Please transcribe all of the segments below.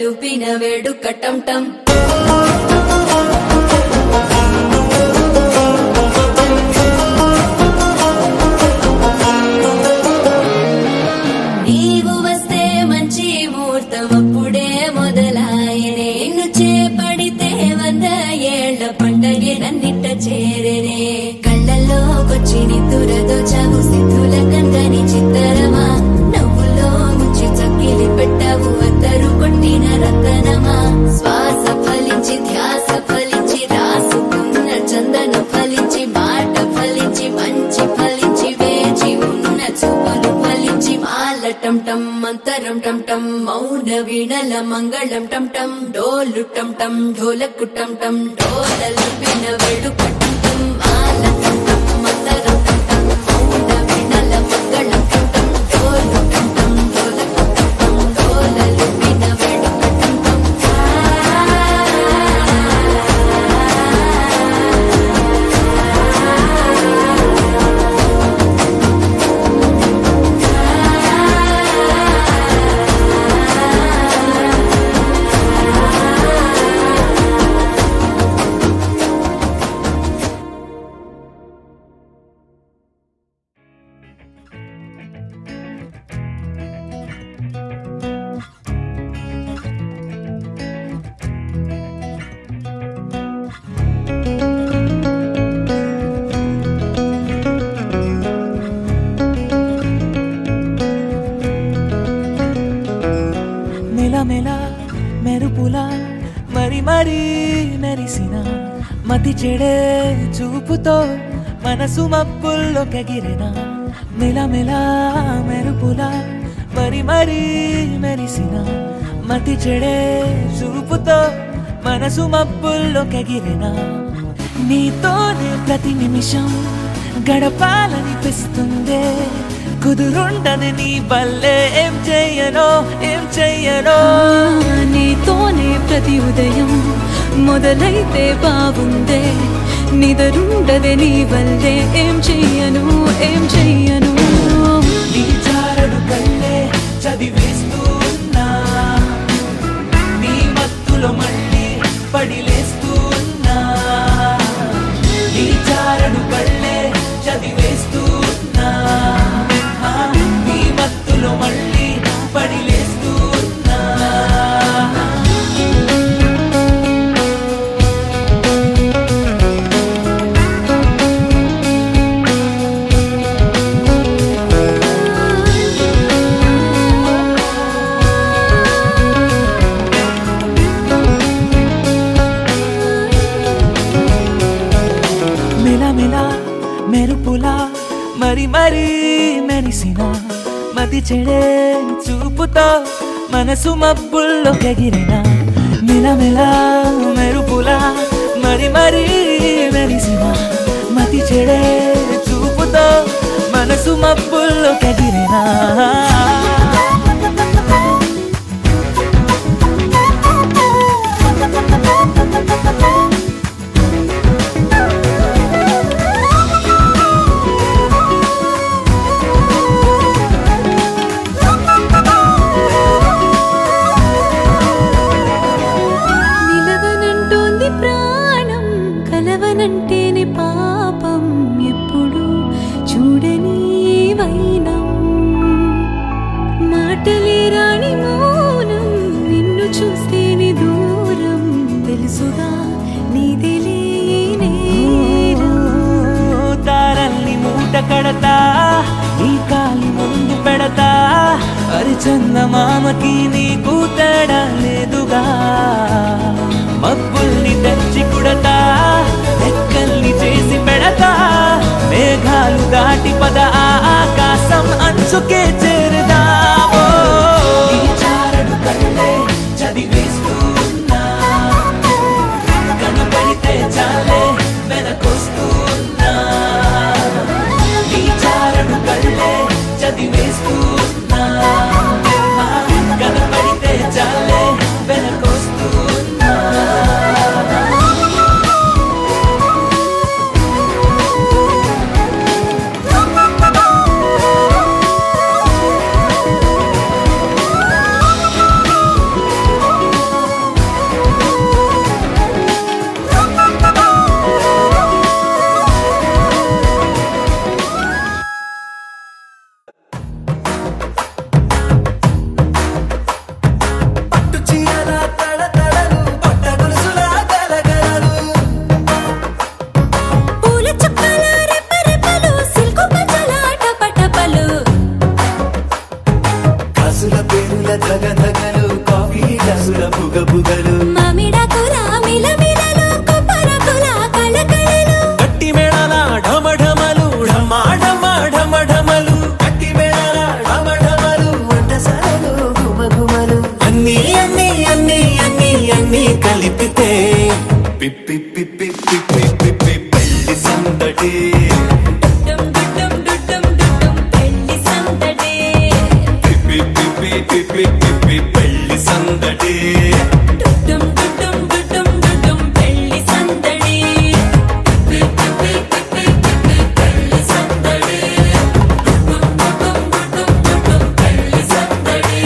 లూపిన వేడుక టం టం నీవు వస్తే మంచి ముహూర్తం అప్పుడే మొదలాయనే నిన్ను చేపడితే 100 ఏళ్ల పండగే నన్నిట్ట చేరేనే కళ్ళల్లోకొచ్చి నిద్దురదోచావు సిద్ధుల కందని చిత్తరమా నవ్వులో ముంచి చక్కిలి పెట్టావు అద్దరు కొట్టిన రతనమా శ్వాస ఫలించి ధ్యాస ఫలించి రాసుకున్న చందన ఫలించి మాట ఫలించి మంచి ఫలించి వేచి ఉన్న చూపులు ఫలించి మాల టం టం మంతరం టం టం మౌన వీణల మంగళం టం టం డోలు టం టం ఢోలకు టం టం డోలలు విన వేడుక టం టం మాల టం టం మంతరం టం టం మౌన వీణల మంగళం టం టం డోలు టం టం ఢోలకు టం టం డోలలు విన వేడుక టం టం మెలమెల మెరుపుల మరి మరి మెరిసిన మతి చెడే చూపుతో మనసు మబ్బుల్లో కెగిరిన మెలమెల మెరుపుల మరి మరి మెరిసిన మతి చెడే చూపుతో మనసు మబ్బుల్లో కెగిరిన నీతోనే ప్రతి నిమిషం గడపాలనిపిస్తుందే కుదురుండని నీ వల్లే ఏం చెయ్యనో నీతోనే ప్రతి ఉదయం మొదలైతే బాగుందే నిదరుండదే నీ వల్లే ఏం చెయ్యను నీ చారడు కళ్ళే చదివేస్తూ ఉన్నా నీ మత్తులో మళ్ళీ పడిలేస్తూ ఉన్నా నీ చారడు కళ్ళే చదివేస్తూ ఉన్నా నీ మత్తులో మళ్ళీ పడిలేస్తూ ఉన్నా మెలమెల మెరుపుల మరి మరి మెరిసిన మతి చెడే చూపుతో మనసు మబ్బుల్లో కెగిరిన మెలమెల మెరుపుల మరి మరి మెరిసిన మతి చెడే చూపుతో మనసు మబ్బుల్లో కెగిరిన నిలవనంటోంది ప్రాణం కలవనంటేనే పాపం ఎప్పుడు చూడని వైనం మాటలే రాని మౌనం నిన్ను చూస్తేనే దూరం తెలుసుగా నీదిలే నేరం తారల్ని మూట కడతా ఈ కాలి ముందు పెడతా చందమామకి నీకు తేడా లేదుగా మబ్బుల్ని తెచ్చి కుడతా రెక్కల్ని చేసి పెడతా మేఘాలు దాటి పద ఆకాశం అంచుకే చేరదామో నీ చారడు కళ్ళే చదివేస్తూ ఉన్నా కనబడితే చాలే వెనకొస్తూ ఉన్నా నీ చారడు కళ్ళే చదివేస్తూ ఉన్నా కనబడితే చాలే వెనకొస్తూ నగలు కాఫీ గ్లాసుల బుగ బుగలు మామిడాకుల మిలమిలలు కొబ్బరకుల కళకళలు గట్టి మేళాల ఢమఢమలు ఢమా ఢమా ఢమఢమలు గట్టి మేళాల ఢమఢమలు వంటసాలలు గుమగుమలు అన్నీ అన్నీ అన్నీ అన్నీ అన్నీ కలిపితే పిప్పి పిప్పి పిప్పి పిప్పి పెళ్లి సందడి డుడ్డుం డుడ్డుం డుడ్డుం డుడ్డుం పెళ్లి సందడి పిప్పి పిప్పి పిప్పి పిప్పి పెళ్లి సందడి డుడ్డుం డుడ్డుం డుడ్డుం డుడ్డుం పెళ్లి సందడి పిప్పి పిప్పి పిప్పి పిప్పి పెళ్లి సందడి డుడ్డుం డుడ్డుం డుడ్డుం డుడ్డుం పెళ్లి సందడి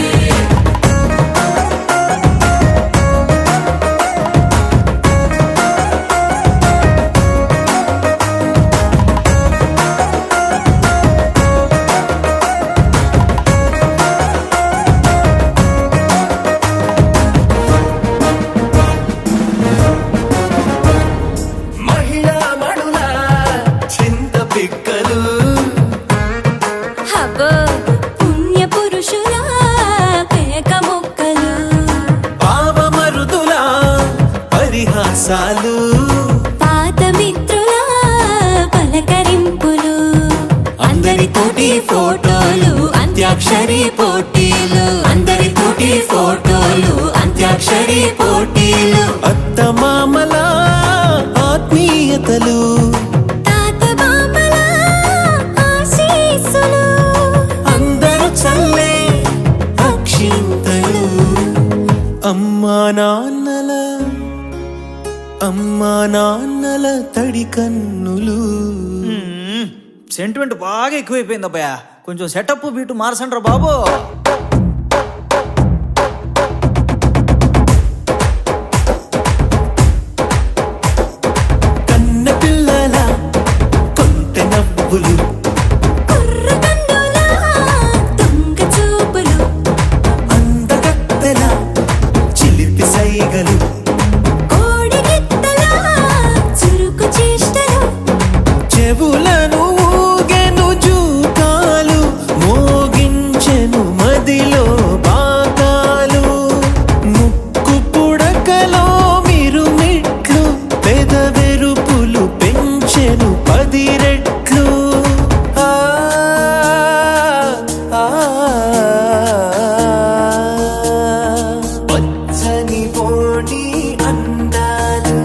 మహిళా మణుల చింత పిక్కలు హబో పుణ్య పురుషుల పేక మొక్కలు పావమరుదుల పరిహాసాలు పాత మిత్రుల పలకరింపులు అందరితోటి ఫోటోలు అంత్యాక్షరి పోటీలు అందరితోటి ఫోటోలు అంత్యాక్షరి పోటీలు అత్తమామల ఆత్మీయతలు తాత బామల ఆశీస్సులు అందరూ చల్లే అక్షింతలు అమ్మా నాన్నల తడి కన్నులు సెంటిమెంట్ బాగా ఎక్కువైపోయింది అబ్బాయా కొంచెం సెటప్ బీటు మార్చండ్రా బాబు కన్న పిల్లల కొంటె నవ్వులు కుర్ర కన్నుల దొంగ చూపులు అందగత్తెల చిలిపి సైగలు కోడి గిత్తల చురుకు చేష్టలు చెవులను ఊగెను జూకాలు మోగించెను మదిలో బాకాలు ముక్కు పుడకలో మిరుమిట్లు పెదవెరుపులు పెంచెను 10 రెట్లు ఆ ఆ పచ్చని పోటీ అందాలు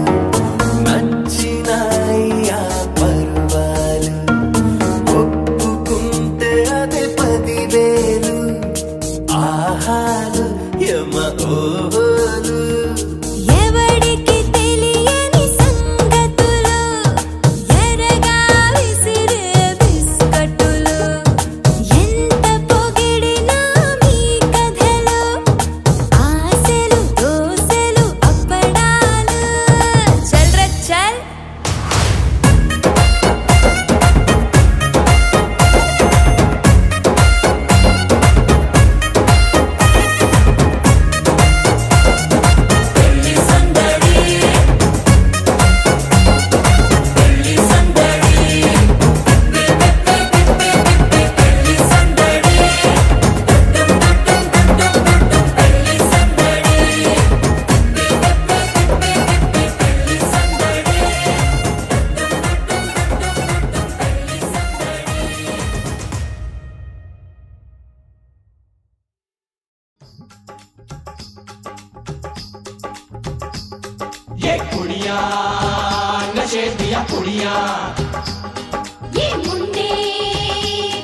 నచ్చినాయ్యా పర్వాలు ఒప్పుకుంటే అదే 10,000 ఆహాలు యమ ఓహోలు ఎవడికి తెలియని సంగతులు ఎరగా విసిరే బిస్కట్టులు ఎంత పొగిడినా మీ కథలు ఆశలు దోసెలు అప్పడాలు చల్ రే చల్ పెళ్లి సందడి పెళ్లి సందడి పెళ్లి సందడి పెళ్లి ये कुड़िया नशे दिया कुड़िया ये मुंडे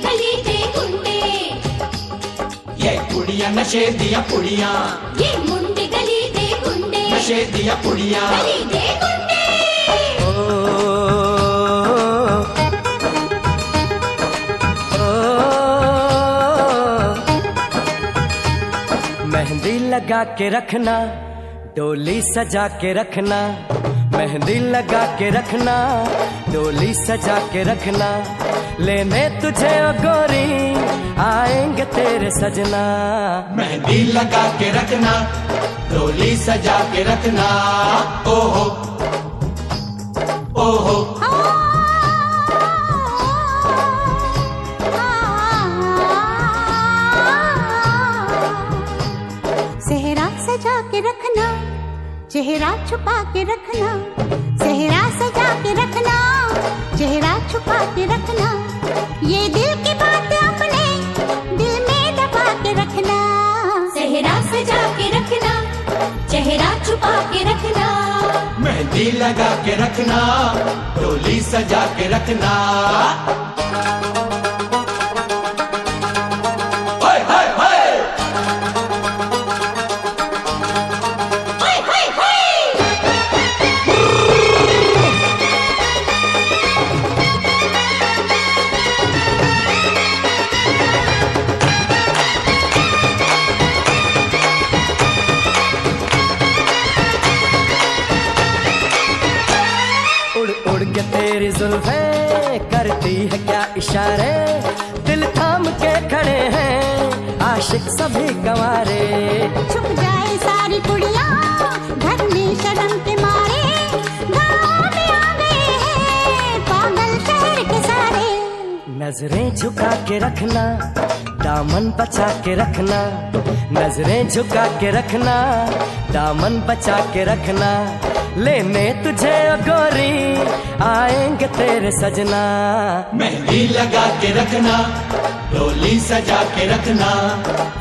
गली के गुंडे ये कुड़िया नशे दिया कुड़िया ये मुंडे गली के गुंडे नशे दिया कुड़िया गली के गुंडे मेहंदी लगा के रखना डोली सजा के रखना मेहंदी लगा के रखना डोली सजा के रखना लेने तुझे ओ गोरी आएंगे तेरे सजना मेहंदी लगा के रखना डोली सजा के रखना ओहो ओहो सेहरा सजा के रखना, चेहरा छुपा के रखना, सेहरा सजा के रखना, चेहरा छुपा के रखना, ये दिल की बात अपने दिल में दबा के रखना। सेहरा सजा के रखना, चेहरा छुपा के रखना, मेहंदी लगा के रखना, डोली सजा के रखना। तेरी जुल्फें करती है क्या इशारे, दिल थाम के खड़े हैं आशिक सभी गंवारे। छुप जाए सारी कुड़ियाँ घर में शर्म के मारे, गाँव में आ गए हैं पागल शहर के सारे। नजरें झुका के रखना, दामन बचा के रखना, नजरें झुका के रखना, दामन बचा के रखना, लेने तुझे गोरी आएंगे तेरे सजना। मेहंदी लगा के रखना, डोली सजा के रखना,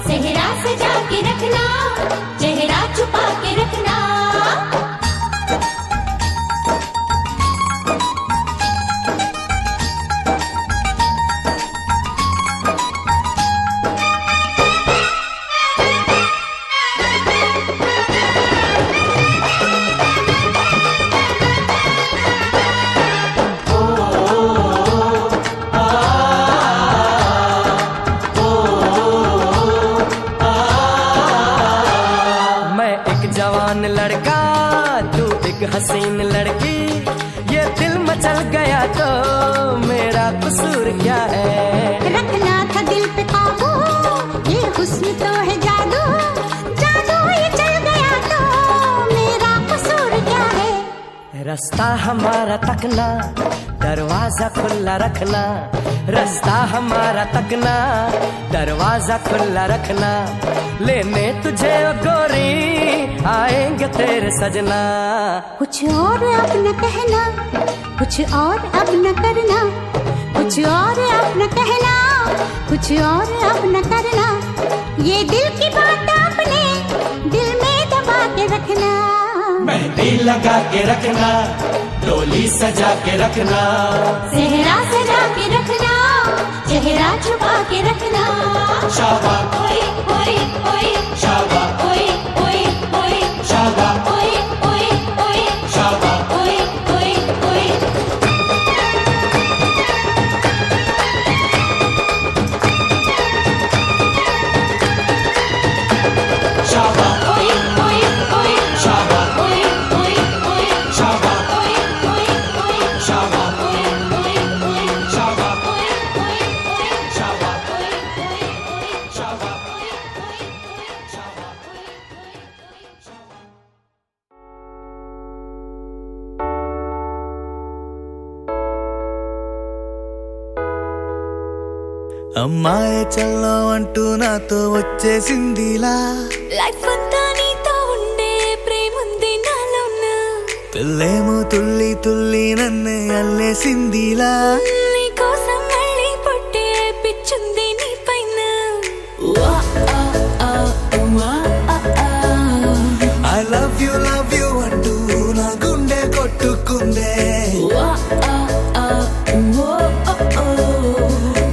सेहरा सजा के रखना, चेहरा छुपा के रखना। लड़का तू एक हसीन लड़की, ये दिल मचल गया तो मेरा कसूर क्या है। रखना था दिल पे काबू, ये हुस्न तो है जादू, जादू ये चल गया तो मेरा कसूर क्या है। रास्ता हमारा तकना, दरवाजा खुला रखना, रास्ता हमारा तकना, दरवाजा खुला रखना, लेने तुझे गोरी आएंगे तेरे सजना। कुछ और अब न कहना, कुछ और अब न करना, कुछ और अब न कहना, कुछ और अब न करना, ये दिल की बात अपने दिल में दबा के रखना। मेहंदी लगा के रखना, डोली सजा के रखना, सेहरा सजा के रखना, चेहरा छुपा के रखना। शाबा ओए ओए ओए, शाबा ओए ओए ओए, शाबा ओए ओए ओए, शाबा ओए ओए ओए। शाबा ओए ओए ओए, शाबा ओए ओए ओए, शाबा ओए ओए ओए, शाबा ओए ओए ओए, शाबा ओए ओए ओए, शाबा ओए ओए ओए, शाबा అమ్మాయి చల్లో అంటూ నాతో వచ్చేసిందిలా, లైఫ్ అంతా నీతో ఉండే ప్రేముంది నాలోన, పిల్లేమో తుల్లి తుల్లి నన్నే అల్లేసిందిలా, నీ కోసం మళ్ళీ పుట్టే పిచ్చుంది నీ పైన. ఐ లవ్ యు అంటూ నా గుండె కొట్టుకుందే,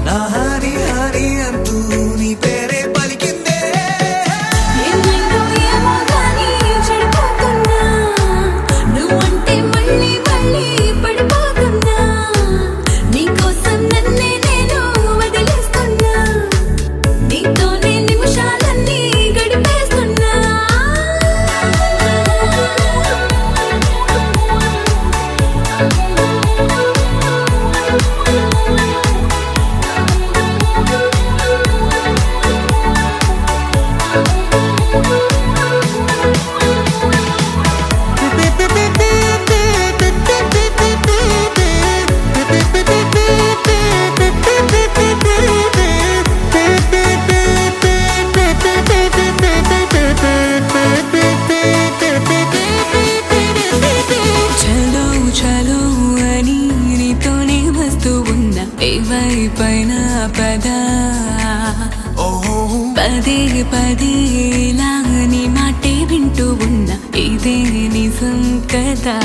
నా హాని హాని అంటూ నీ పేరే పలికిందే. ఏమైందో ఏమో గానీ చెడిపోతున్నా, నువ్వంటే మళ్ళీ మళ్ళీ పడిపోతున్నా, నీ కదా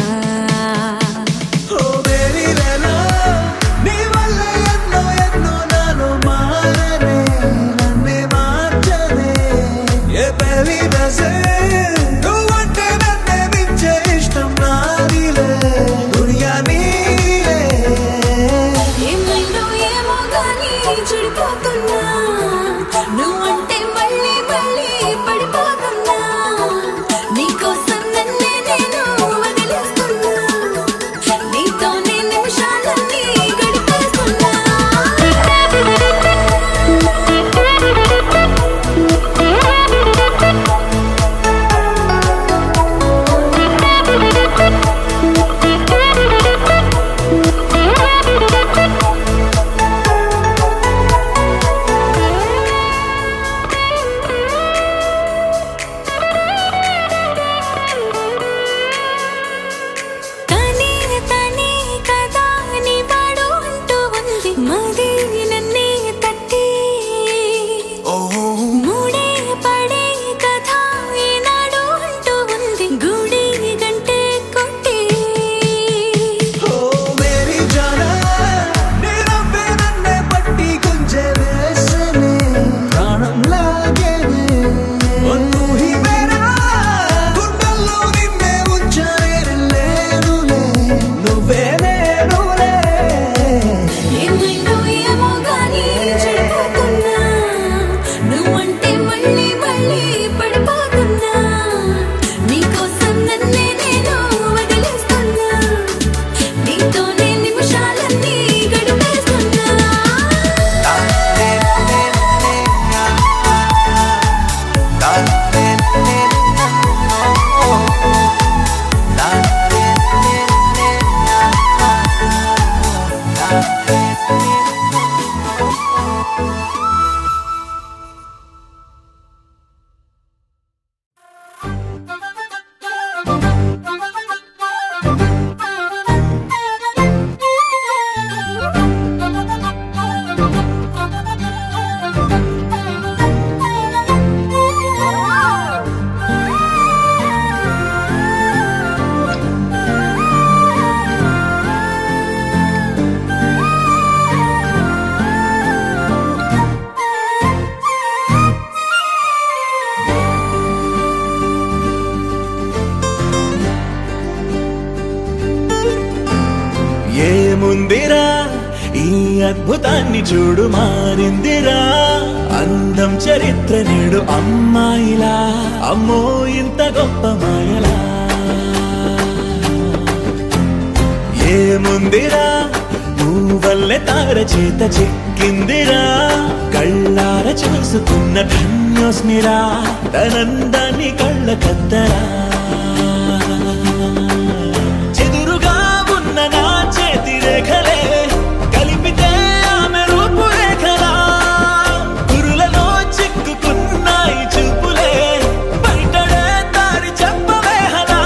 ఏముందిరా ఈ అద్భుతాన్ని చూడు మారిందిరా అందం చరిత్ర నేడు అమ్మాయిలా అమ్మో ఇంత గొప్ప మాయలా ఏముందిరా నువ్వల్లే తార చేత చిక్కిందిరా కళ్ళార చూసుకున్న ధన్యోస్మిరా తనందాన్ని కళ్ళ కద్దరా కలిపితే ఆమె రూపురేఖలా గురులలో చిక్కుకున్నాయి చూపులే బయటడే దారి చెప్పవేహలా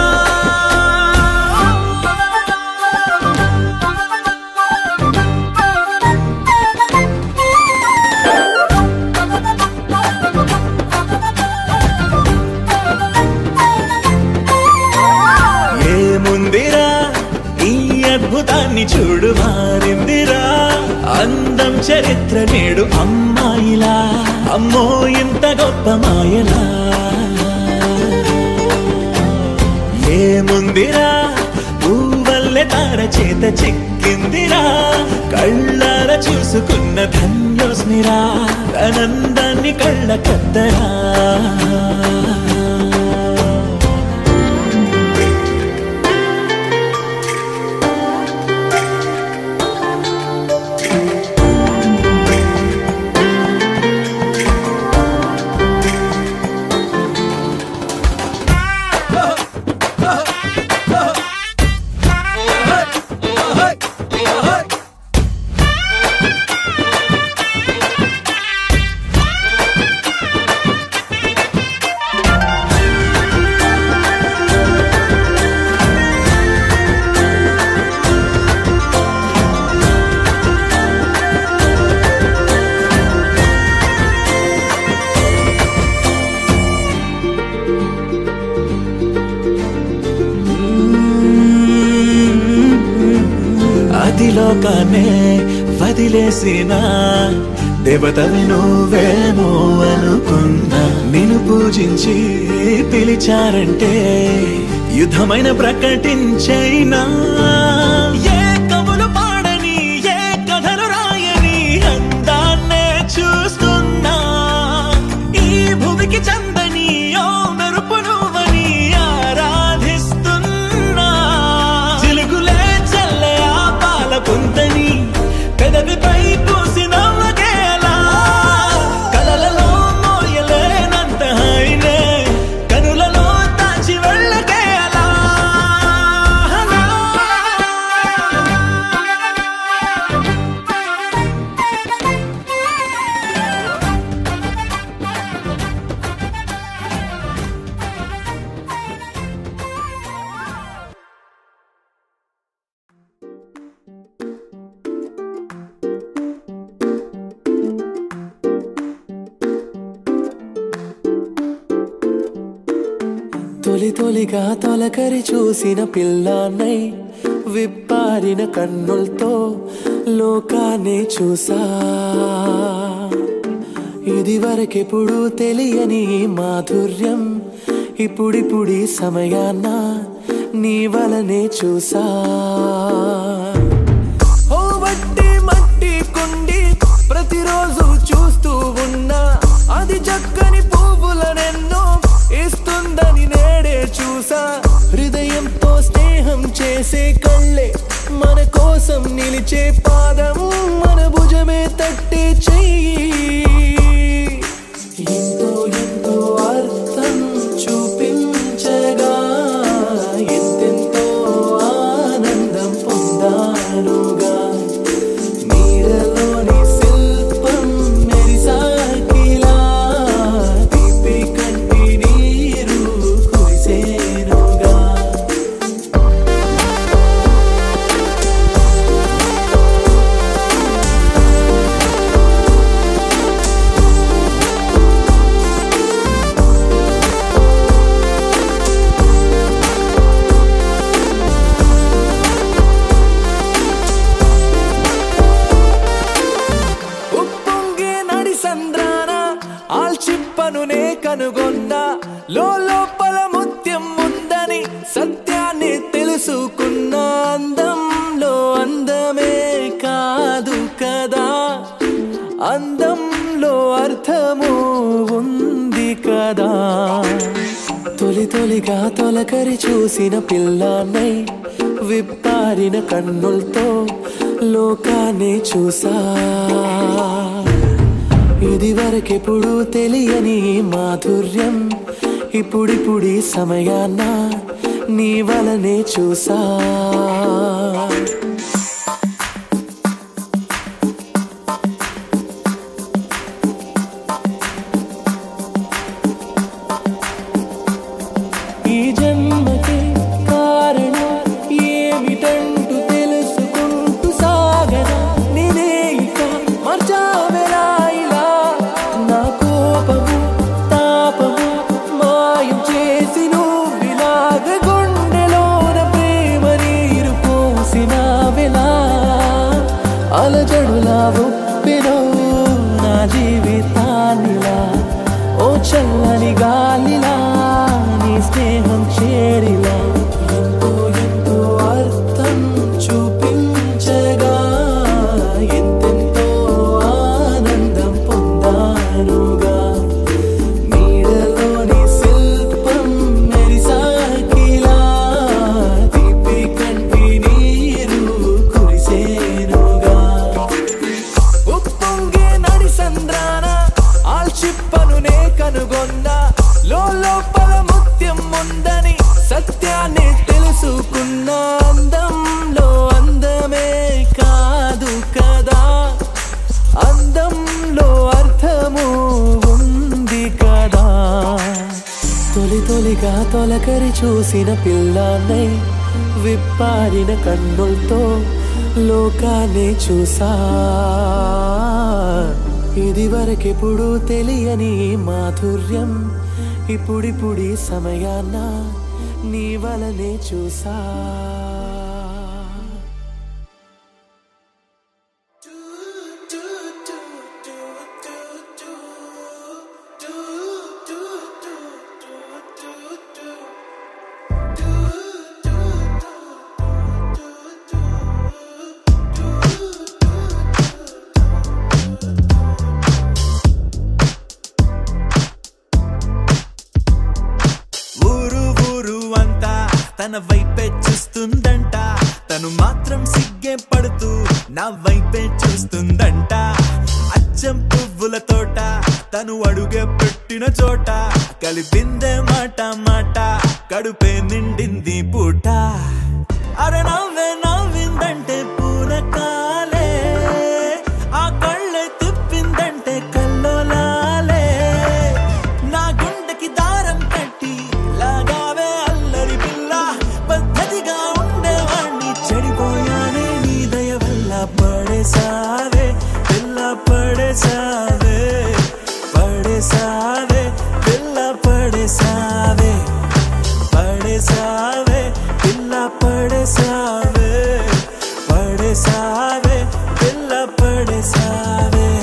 ఏముందిరా ఈ అద్భుతాన్ని చూడు మారిందిరా అందం చరిత్ర నేడు అమ్మాయిలా అమ్మో ఇంత గొప్ప మాయలా ఏముందిరా పువ్వల్లే తార చేత చిక్కిందిరా కళ్ళార చూసుకున్న ధన్యోస్మిరా ఆనందాన్ని కళ్ళ కద్దరా లోకాన్నే వదిలేసిన దేవతవి నువ్వేమో అనుకున్నా నిన్ను పూజించి పిలిచారంటే యుద్ధమైన ప్రకటించైనా ఏ కవులు పాడని ఏ కథలు రాయని అందాన్నే చూస్తున్నా ఈ భూమికి చందని ఓ మెరుపు నువ్వని ఆరాధిస్తున్నా చిలుకులే చల్లే ఆ పాల పుంతని పెదవిపై పూసి నవ్వకేలా కలలలో మోయలేనంత హాయినే కనులలో దాచి వెళ్ళకేలా తొలి తొలిగా తొలకరి చూసిన పిల్లాన్నై విప్పారిన కన్నులతో లోకాన్ని చూసా ఇది వరకెప్పుడు తెలియని మాధుర్యం ఇప్పుడిప్పుడి సమయాన్న నీ వలనే చూసా ఓ వట్టి మట్టి కుండి ప్రతిరోజు చూస్తూ ఉన్నా అది చక్కని పువ్వులనెన్నో ఇస్తుందని నేడే చూసా హృదయంతో స్నేహం చేసే కళ్ళే మన కోసం నిలిచే పాదం మన భుజమే తట్టే చెయ్యి ఎంతో ఎంతో అర్థం చూపించగా ఎంతెంతో ఆనందం పొందానుగా నీడలోని శిల్పం మెరిసాకిలా తీపి కంటి నీరు కురిసేనుగా ఉప్పొంగే నడి సంద్రాన ఆల్చిప్పను నే కనుగొన్నా లోపల ముత్యం ఉందని సత్యాన్ని తెలుసుకున్న అందంలో అందమే కాదు కదా అందంలో అర్థము ఉంది కదా తొలి తొలిగా తొలకరి చూసిన పిల్లాన్నై విప్పారిన కన్నులతో లోకాన్ని చూసా ఇది వరకెప్పుడు తెలియని మాధుర్యం ఇప్పుడిప్పుడి సమయాన్న నీ వలనే చూసా ఈ జన్మకి కారణం ఏమిటంటూ తెలుసుకుంటూ సాగనా నేనే ఇక మార్చావెలా ఇలా నా కోపము తాపము మాయం చేసి నువ్విలాగ గుండెలోన ప్రేమ నీరు పోసినావెలా అలజడులా ఒప్పినో నా జీవితాన్నిలా ఓ చల్లని గాలిలా నీ స్నేహం చేరిలా ఎంతో ఎంతో అర్థం చూపించగా ఎంతెంతో ఆనందం పొందానుగా నీడలోని శిల్పం మెరిసాకిలా తీపి కంటి నీరు కురిసేనుగా ఉప్పొంగే నడి సంద్రాన ఆల్చిప్పను నే కనుగొన్నా లోపల ముత్యం ఉందని సత్యాన్ని తెలుసుకున్న అందంలో అందమే కాదు కదా అందంలో అర్థము ఉంది కదా తొలి తొలిగా తొలకరి చూసిన పిల్లాన్నై విప్పారిన కన్నులతో లోకాన్ని చూసా ఇది వరకెప్పుడు తెలియని మాధుర్యం ఇప్పుడిప్పుడి సమయాన్న నీ వలనే చూసా తన వైపే చూస్తుందంట, తను మాత్రం సిగ్గే పడుతూ నా వైపే చూస్తుందంట. అచ్చం పువ్వుల తోట తను అడుగే పెట్టిన చోట, కలిపిందే మాట మాట కడుపే నిండింది పూట. అరే నవ్వే నవ్విందంటే పూనకాలే, ఆ కళ్ళే తిప్పిందంటే కల్లోలాలే. నా గుండెకి దారం కట్టి లాగావే అల్లరి పిల్ల, పద్ధతిగా ఉండేవాణ్ణి చెడిపోయానే నీ దయ వల్ల. పడేసావే పిల్ల పడేసావే, పడేసావే పిల్ల పడేసావే, పడేసావే పిల్ల పడేసావే, పడేసావే పిల్ల పడేసావే,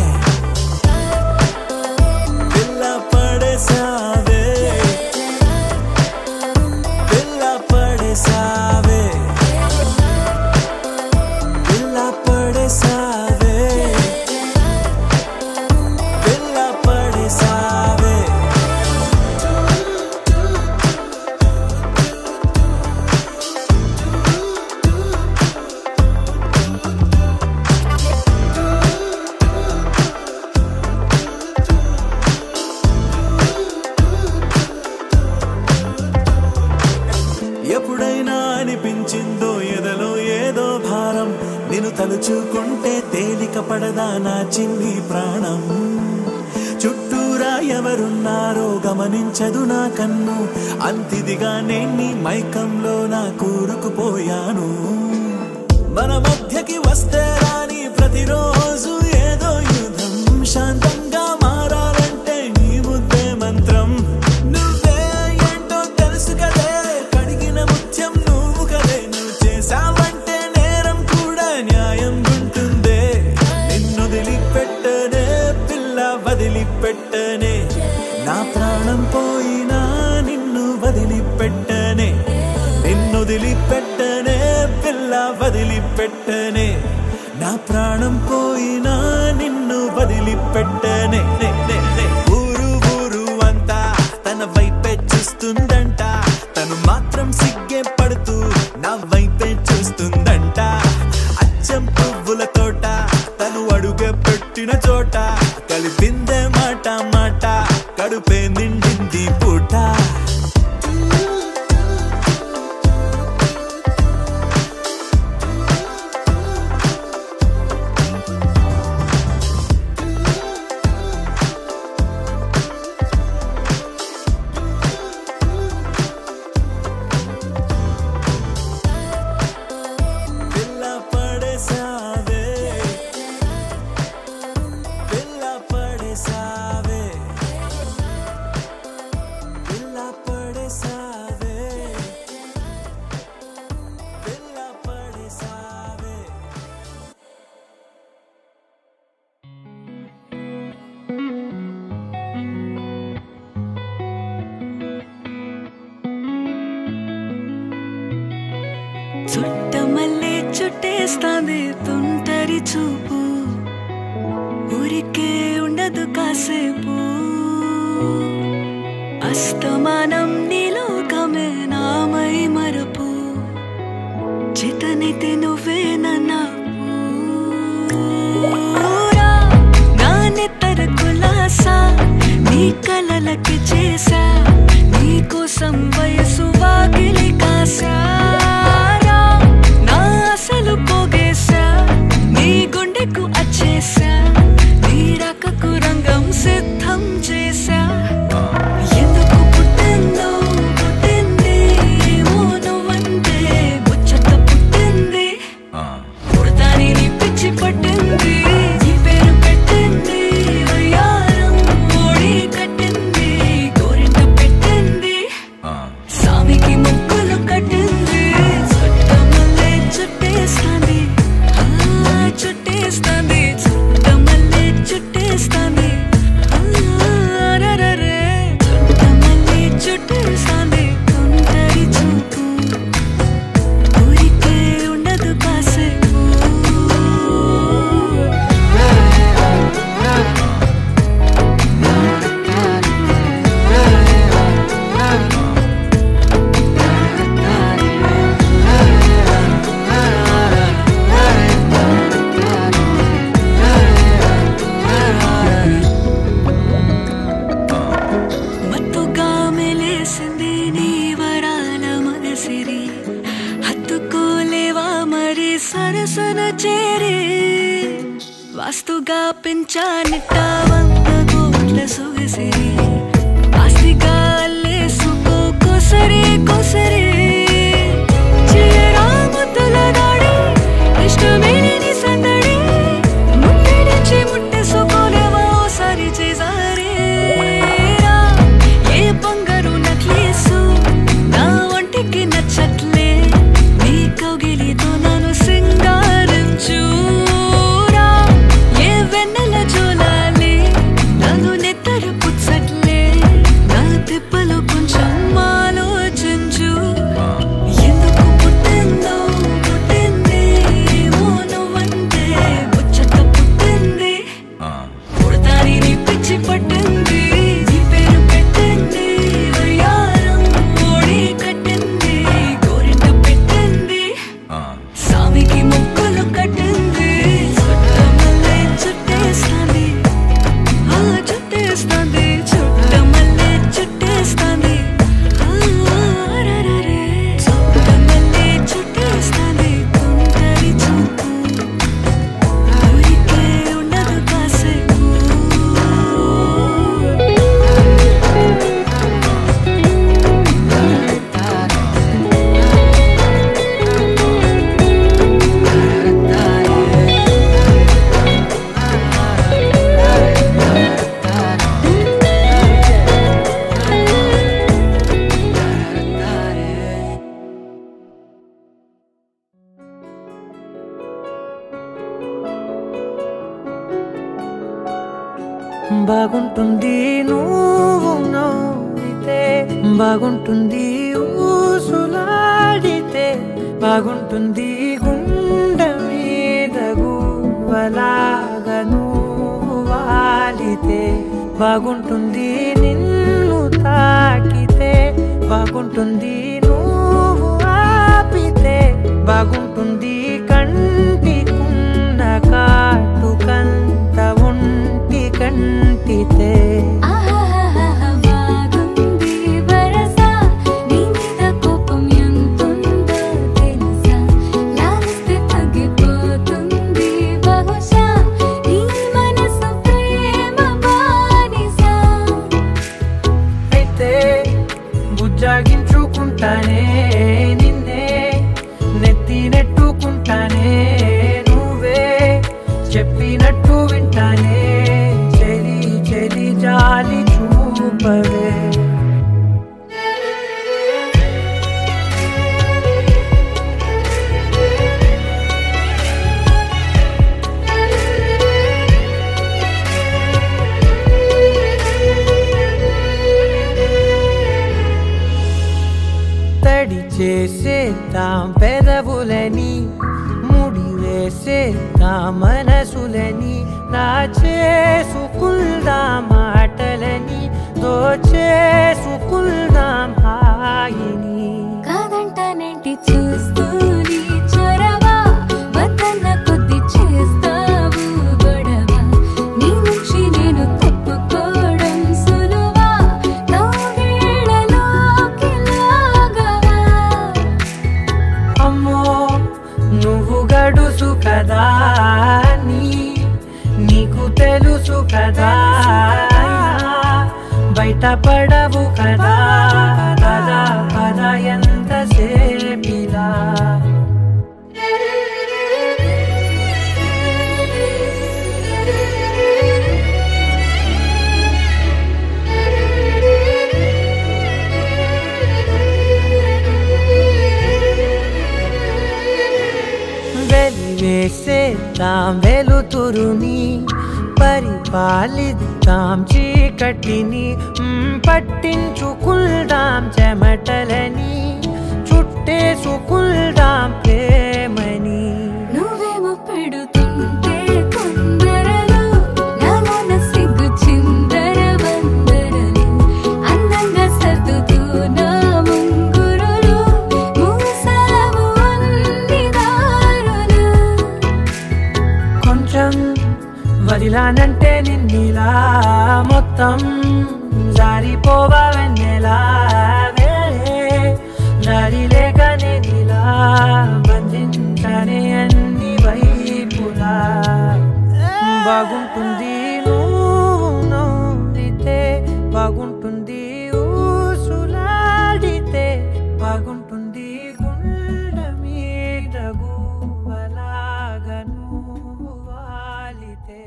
పిల్ల పడేసావే, పిల్ల పడేసావే, పిల్ల పడేసావే, పిల్ల పడేసావే. ఎప్పుడైనా అనిపించిందో ఎదలో ఏదో భారం, నేను తలుచుకుంటే తేలిక పడదా నా చిన్ని ప్రాణం. చుట్టూరా ఎవరున్నారో గమనించదు నా కన్ను, అంతిదిగా నేను మైకంలో నా కూరుకుపోయాను. మన మధ్యకి వస్తే రాని ప్రతిరోజు ఏదో యుద్ధం, శాంతంగా మారాలంటే నీ ముద్దే మంత్రం. నువ్వే ఏంటో తెలుసు కదే, కడిగిన ముత్యం నువ్వు కదే, నువ్వు చేసావంటే నేరం కూడా న్యాయం ఉంటుందే. నిన్ను వదిలిపెట్టనే పిల్ల వదిలిపెట్టనే, నా ప్రాణం పోయినా నిన్ను వదిలిపెట్టనే. నిన్ను వదిలిపెట్టనే పిల్ల వదిలిపెట్టనే, నా ప్రాణం పోయినా నిన్ను వదిలిపెట్టనే. ఊరు ఊరు అంతా తన వైపే చూస్తుందంట, తను మాత్రం సిగ్గే పడుతూ నా వైపే చూస్తుందంట. అచ్చం పువ్వుల తోట తను అడుగే పెట్టిన చోట, కలిపిందే మాట మాట కడుపే నిండింది పూట. పిల్ల పడేసావే, పిల్ల పడేసావే, పిల్ల పడేసావే, పిల్ల పడేసావే. చుట్టమల్లే చుట్టేస్తాంది తుంటరి చూపు, ఊరికే ఉండదు కాసేపు. అస్తమానం నీలోకమే నామై మరపు, చితనైతే నువ్వే నూరా నానెత్తర కులాసా, నీ కలలకి చేసా, నీ కోసం వయసు వాకిలి కాసా. అసలు పోగేశా, నీ గుండెకు అచ్చేసా, నీ రాకకు రంగం సిద్ధం చేశా. ఎందుకు పుట్టిందో పుట్టింది, ఏమో నువ్వంటే ముచ్చట పుట్టింది. పుడతాని నీ పిచ్చి పట్టింది, నీ పేరు పెట్టింది, వయ్యారం ఓడి కట్టింది, గోరింట పెట్టింది. చేరే వాస్తుగా పెంచానిట్ట 100 కోట్ల సొగసిరి ఆస్తిగా అల్లేసుకో కోసరే కోసరే చీరాముతుల దాడి ఇష్టమేని సందడి ముట్టడించి ముట్టేసుకోలేవా ఓసారి చేసారే ఏ బంగారు నక్లేసు నా ఒంటికి నచ్చట్లే నీ కౌగిలితో నన్ను సింగారించురా ఏ వెన్నెల జోలాలి నన్ను నెత్తరు పుచ్చట్లే నా తిప్పలు కొంచెం ఆలోచించు ఎందుకు పుట్టిందో పుట్టింది ఏమో నువ్వంటే ముచ్చట పుట్టింది పుడతాని నీ పిచ్చి పట్టింది నీ పేరు పెట్టింది వయ్యారం ఓడి కట్టింది గోరింట పెట్టింది సామికి ముక్కులు కట్టింది చుట్టమల్లే చుట్టేస్తాంది చుట్టేస్తాంది చుట్టమల్లే చుట్టేస్తాంది చుట్టమల్లే చుట్టేస్తాంది తుంటరి చూపు ఊరికే ఉండదు కాసేపు బాగుంటుంది నువ్వు నవ్వితే బాగుంటుంది ఊసులాడితే బాగుంటుంది గుండె మీద గువ్వలాగా నువ్వు వాలితే బాగుంటుంది నిన్ను తాకితే బాగుంటుంది నువ్వు ఆపితే బాగుంటుంది కంటికున్న కాటుకంత ఒంటి కంటితే బాగుంది వరస నీ మీద కోపం ఎంతుందో తెలుసా లాలిస్తే తగ్గిపోతుంది బహుశా నీ మనసు ప్రేమ బానిసా అయితే బుజ్జాగించుకుంటానే నిన్నే నెత్తి నెట్టుకుంటానే నువ్వే చెప్పినట్టు వింటానే చెలి చెలి జాలి చూపవే తడి చేసేద్దాం పెదవులని ముడి వేసేద్దాం మనసులని నా చేసుకుందాం మాటలని దోచేసుకుందాం హాయిని కాదంటానేంటి చూస్తూని చొరవ వద్దన్న కొద్ది చేస్తావు గొడవ నీ నుంచి నేను తప్పుకోవడం సులువా నవ్వేళ్ళలోకి లాగవా అమ్మో నువ్వు గడుసు కదా నీకు తెలుసు కదా బయట పడవు కదా పద పద ఎంతసేపిలా వెలివేసేద్దాం వెలుతురుని పరిపాలిద్దాం చీకటిని పట్టించుకుందాం చెమటలని చుట్టేసుకుందాం ప్రేమని నువ్వేమో పెడుతుంటే కొందరలు నాలోన సిగ్గు చిందర వందరలు అందంగా సర్దుతూ నా ముంగురులు మూసావు అన్ని దారులు కొంచెం వదిలానంటే నిన్నిలా మొత్తం జారిపోవా వెన్నెలా దారి లేక నేనిలా బంధించనే అన్ని వై బాగుంటుంది నువ్వు నవ్వితే బాగుంటుంది ఊసులాడితే బాగుంటుంది గుండె మీద గువ్వలాగా నువ్వు వాలితే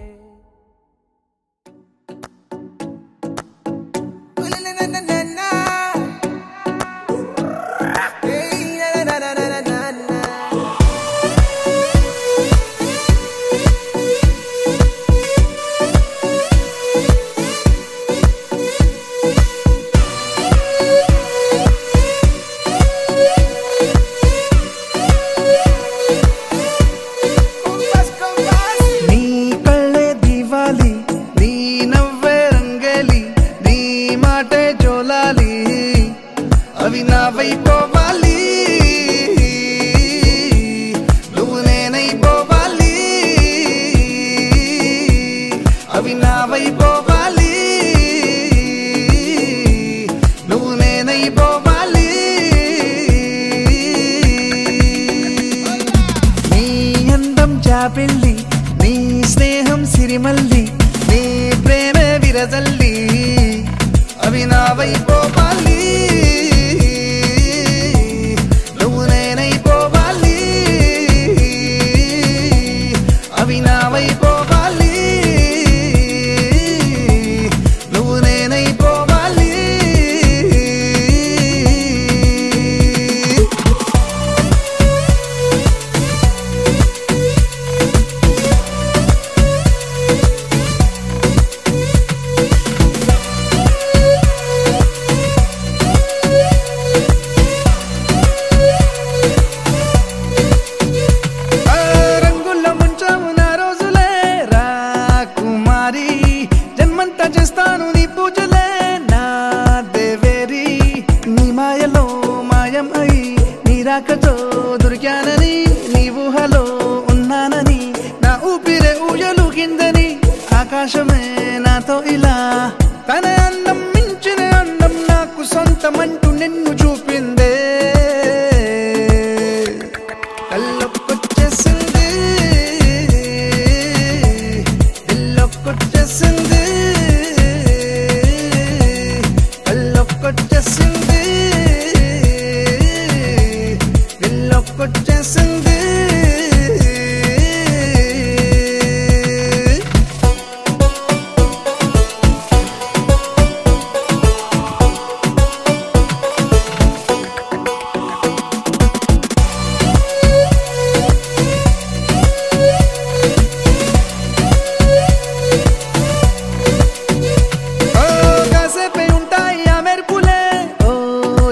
పెళ్ళి నీ స్నేహం సిరిమల్లి నీ ప్రేమ విరజల్లి అవి నావైపోవాలి నువ్వు నేనైపోవాలి అవి నావైపోవాలి నువ్వు నేనైపోవాలి చేస్తాను నీ పూజలే నా దేవేరి నీ మాయలో మాయం అయి నీ రాకతో దొరికానని నీ ఊహలో ఉన్నానని నా ఊపిరే ఊయలు కిందని ఆకాశమే నాతో ఇలా తన అందం మించిన అందం నాకు సొంతమంటూ నిన్ను చూపిందే కళ్ళొక్కొచ్చేసింది ఇల్లొక్కొచ్చేసింది కొచ్చేసింది ఇల్లొక్కొచ్చేసింది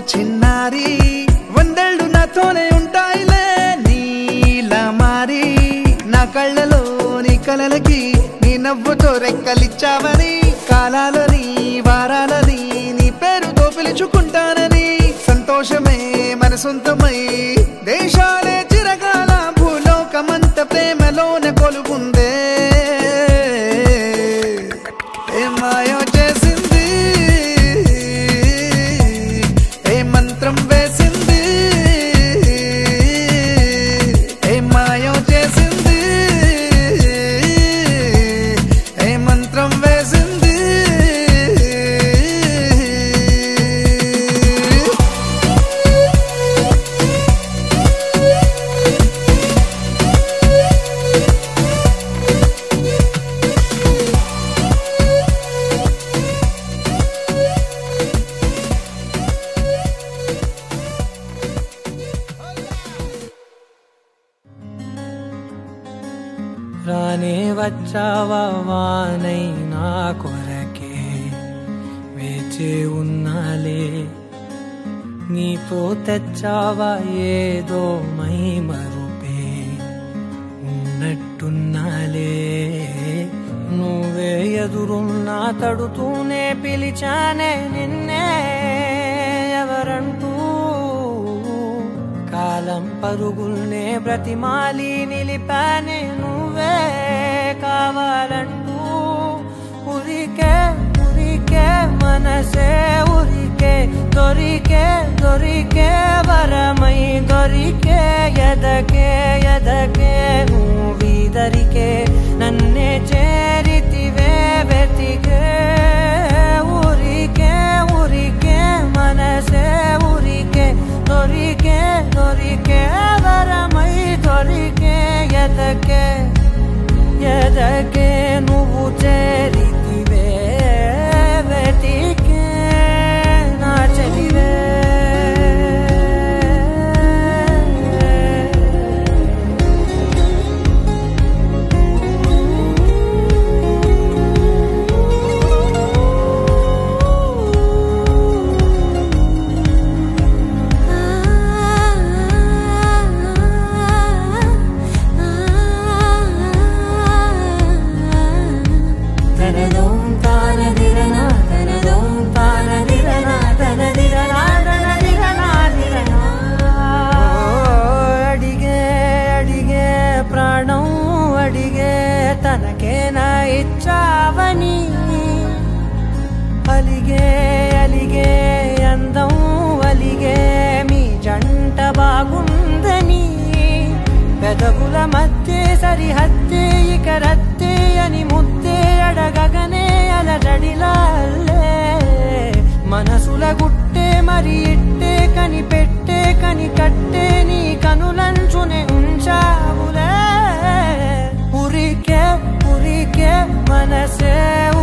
చిన్నారి వందళ్ళు నాతోనే ఉంటాయిలే నీలా మారి నా కళ్ళలో నీ కలలకి నీ నవ్వుతో రెక్కలిచ్చావని కాలాలని వారాలని నీ పేరుతో పిలుచుకుంటానని సంతోషమే మన సొంతమై దేశాలే చిరకాల భూలోకమంత ప్రేమలోనే కొలువుందే ఏమాయో చేసింది మంత్రం వేసింది ఏ మాయో చేసింది ఏ మంత్రం వేసింది రానే వచ్చావా వానై నా కొరకే వేచి ఉన్నాలే నీతో తెచ్చావా ఏదో మై మరుపే ఉన్నట్టున్నాలే నువ్వే ఎదురున్నా తడుతూనే పిలిచానే నిన్నే ఎవరంటూ కాలం పరుగుల్నే బ్రతిమాలి నిలిపానే నువ్వే కావాలంటూ ఉరికే ఉరికే మనసే ఉరికే దొరికే దొరికే వరమై దొరికే ఎదకే ఎదకే నువ్వీదరికే నన్నే చే ఎదకే నువ్వు చేరితివే వెతికే నా చెలివే తనకేనా ఇచ్చావని అలిగే అలిగే అందం అలిగే మీ జంట బాగుందని పెదవుల మధ్య సరిహద్దే ఇక రద్దే అని ముద్దే అడగగనే అలజడిలాలే మనసుల గుట్టే మరి ఇట్టే కని పెట్టే కని కట్టే నీ కనులంచునే ఉంచావులే ఉరికే ఉరికే మనసే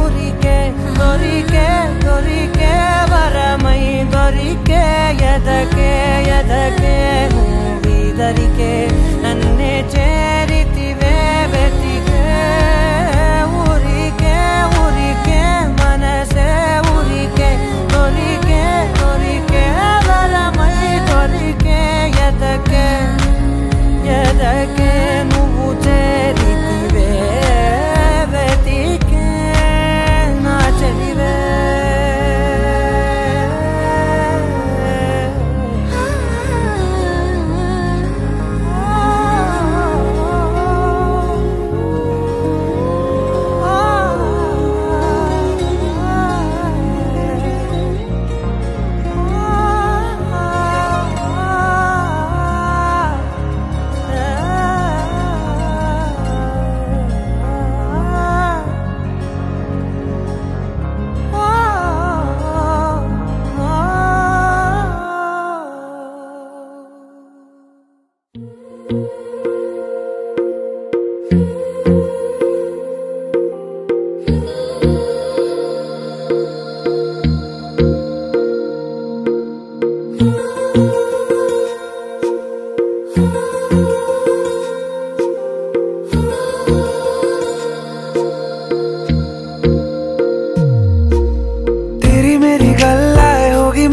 ఉరికే దొరికే దొరికే వరమై దొరికే ఎదకే ఎదకే నువ్వీదరికే నన్నే చేరితివే వెతికే ఉరికే ఉరికే మనసే ఉరికే దొరికే దొరికే వరమై దొరికే ఎదకే ఎదకే నువ్వు చేరితివే వెతికే నా చెలివే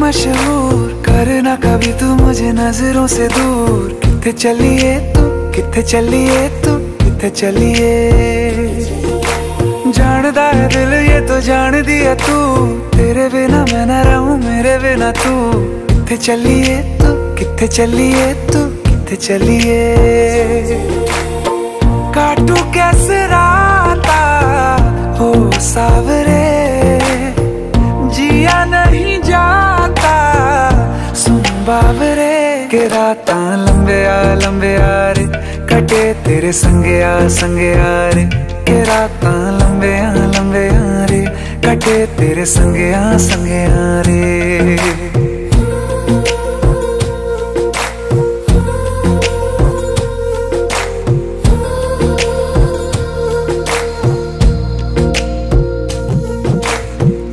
मशहूर करना कभी तू मुझे नजरों से दूर किथे चलिए तू किथे चलिए तू किथे चलिए जानदा है दिल ये तो जान दिया तू तेरे बिना मैं न रहूं मेरे बिना तू किथे चलिए तू किथे चलिए तू किथे चलिए काटू कैसे राता हो सावरे जिया नहीं जाता सुन बाबरे के रात लंबे आ रे कटे तेरे संगे आ रे के रात लंबे आ रे कटे तेरे संगे आ रे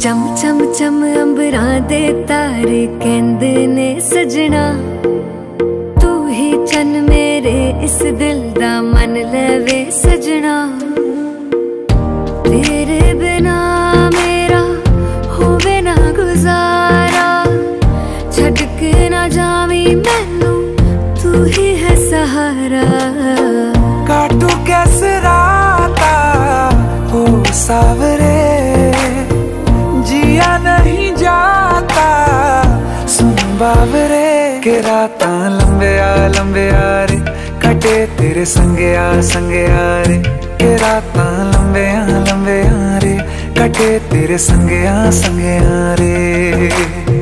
चम चम चम अंबरां दे तारे कहंदे ने सजना तू ही चन मेरे इस दिल दा मन लवे सजना तेरे बिना मेरा होवे ना गुजारा छड़ के ना जावी मैनू तू ही है सहारा काटू कैसे राता हो सावरे जिया नहीं जाता सुन बाबरे के रात लंबे आ रे कटे तेरे संगे आ रे के रात लंबे आ रे कटे तेरे संगे आ रे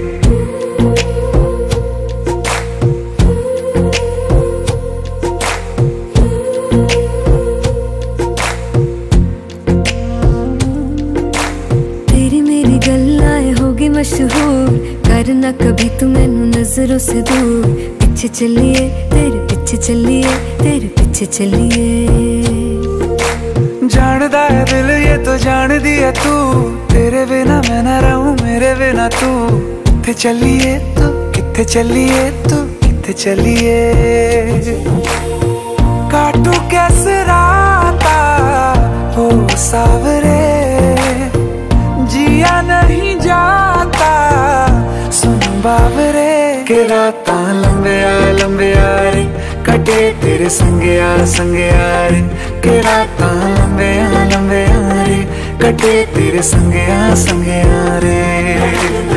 मशहूर करना कभी तू मैनू नजरों से दूर पीछे चलिए तेरे पीछे चलिए तेरे पीछे चलिए। जानदा है दिल ये तो जान दिया तू, तेरे बिना मैं ना रहूं मेरे बिना तू। किथे चलिए तू किथे चलिए तू किथे चलिए। काटू कैसे राता हो सावरे, जिया नहीं जाता सुन बाबरे। के राता लंबे आ रे कटे तेरे संगे आ रे। के राता लंबे आ रे कटे तेरे संगे आ रे।